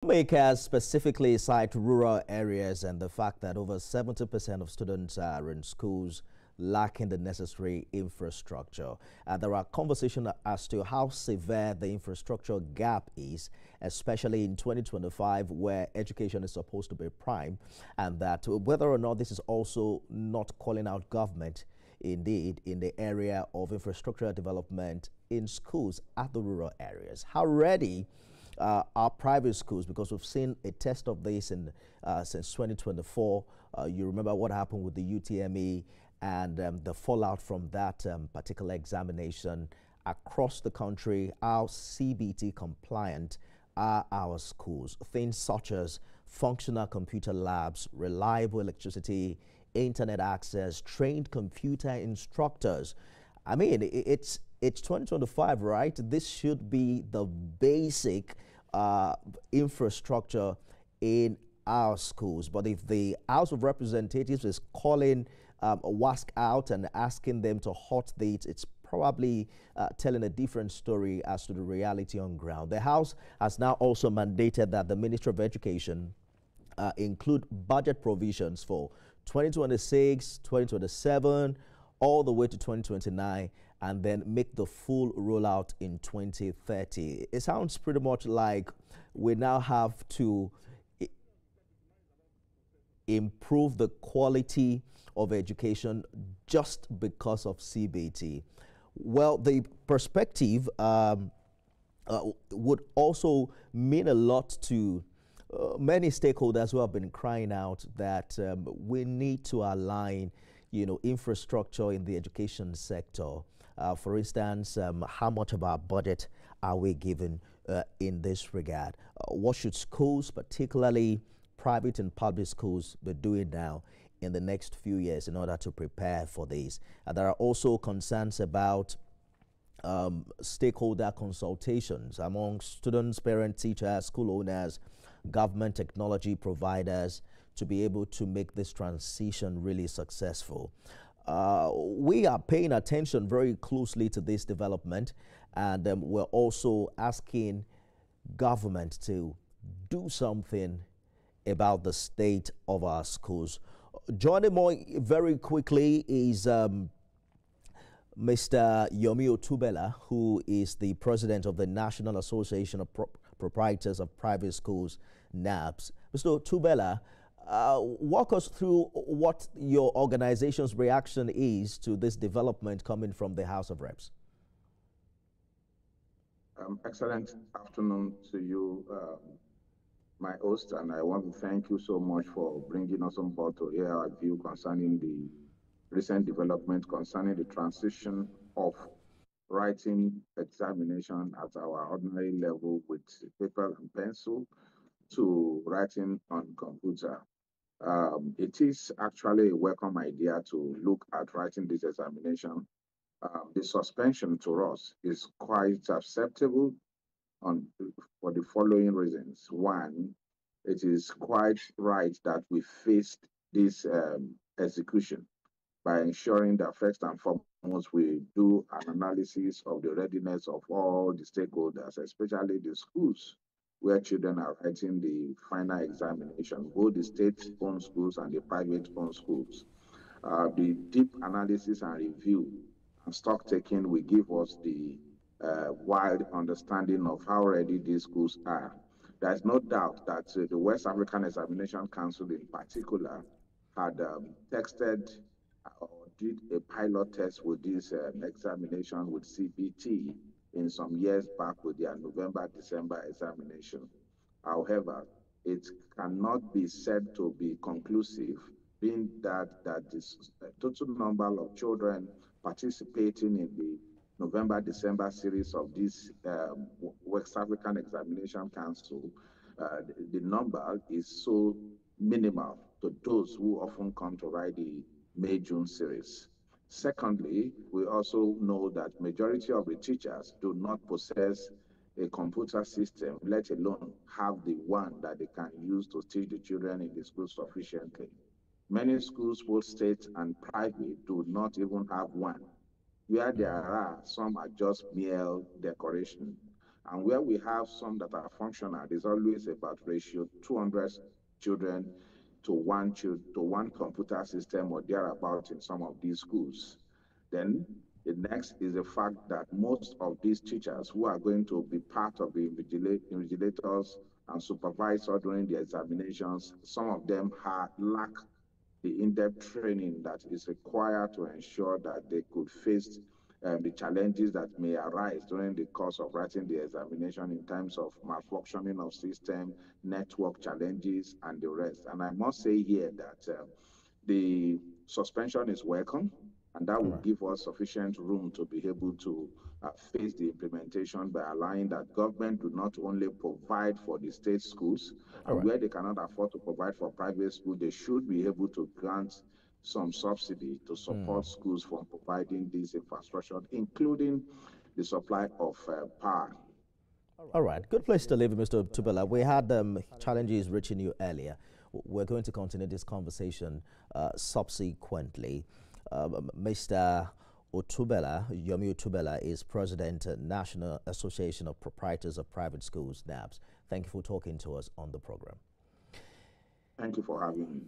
Makers specifically cite rural areas and the fact that over 70% of students are in schools lacking the necessary infrastructure. There are conversations as to how severe the infrastructure gap is, especially in 2025, where education is supposed to be prime, and that whether or not this is also not calling out government indeed in the area of infrastructural development in schools at the rural areas. How ready our private schools, because we've seen a test of this in since 2024. You remember what happened with the UTME and the fallout from that particular examination across the country. How CBT compliant are our schools? Things such as functional computer labs, reliable electricity, internet access, trained computer instructors. I mean, it's 2025, right? This should be the basic infrastructure in our schools. But if the House of Representatives is calling WASC out and asking them to halt dates, it's probably telling a different story as to the reality on ground. The House has now also mandated that the Ministry of Education include budget provisions for 2026, 2027, all the way to 2029, and then make the full rollout in 2030. It sounds pretty much like we now have to improve the quality of education just because of CBT. Well, the perspective would also mean a lot to many stakeholders who have been crying out that we need to align, infrastructure in the education sector. For instance, how much of our budget are we given in this regard? What should schools, particularly private and public schools, be doing now in the next few years in order to prepare for this? There are also concerns about stakeholder consultations among students, parents, teachers, school owners, government technology providers to be able to make this transition really successful. We are paying attention very closely to this development, and we're also asking government to do something about the state of our schools. Joining me very quickly is Mr. Yomi Otubela, who is the president of the National Association of Proprietors of Private Schools, NAPS. Mr. Otubela, walk us through what your organization's reaction is to this development coming from the House of Reps. Excellent afternoon to you, my host, and I want to thank you so much for bringing us on board to hear our view concerning the recent development concerning the transition of writing examination at our ordinary level with paper and pencil to writing on computer. It is actually a welcome idea to look at writing this examination. The suspension to us is quite acceptable for the following reasons. One, it is quite right that we faced this execution by ensuring that first and foremost we do an analysis of the readiness of all the stakeholders, especially the schools where children are writing the final examination, both the state-owned schools and the private-owned schools. The deep analysis and review and stock taking will give us the wide understanding of how ready these schools are. There's no doubt that the West African Examination Council in particular had texted or did a pilot test with this examination with CBT in some years back with their November-December examination. However, it cannot be said to be conclusive, being that the total number of children participating in the November-December series of this West African Examination Council, the number is so minimal to those who often come to write the May-June series. Secondly, we also know that majority of the teachers do not possess a computer system, let alone have the one that they can use to teach the children in the school sufficiently. Many schools, both state and private, do not even have one. Where there are, some are just mere decoration. And where we have some that are functional, there's always about ratio 200 children to one computer system or thereabout in some of these schools. Then the next is the fact that most of these teachers who are going to be part of the invigilators and supervisors during the examinations, some of them lack the in-depth training that is required to ensure that they could face the challenges that may arise during the course of writing the examination in terms of malfunctioning of system, network challenges, and the rest. And I must say here that the suspension is welcome, and that will give us sufficient room to be able to face the implementation by allowing that government do not only provide for the state schools, and where they cannot afford to provide for private schools, they should be able to grant some subsidy to support schools from providing this infrastructure, including the supply of power. All right, good place to leave it, Mr. Tubela. We had challenges reaching you earlier. We're going to continue this conversation subsequently. Mr. Yomi Otubela is President of National Association of Proprietors of Private Schools, NAPS. Thank you for talking to us on the program. Thank you for having me.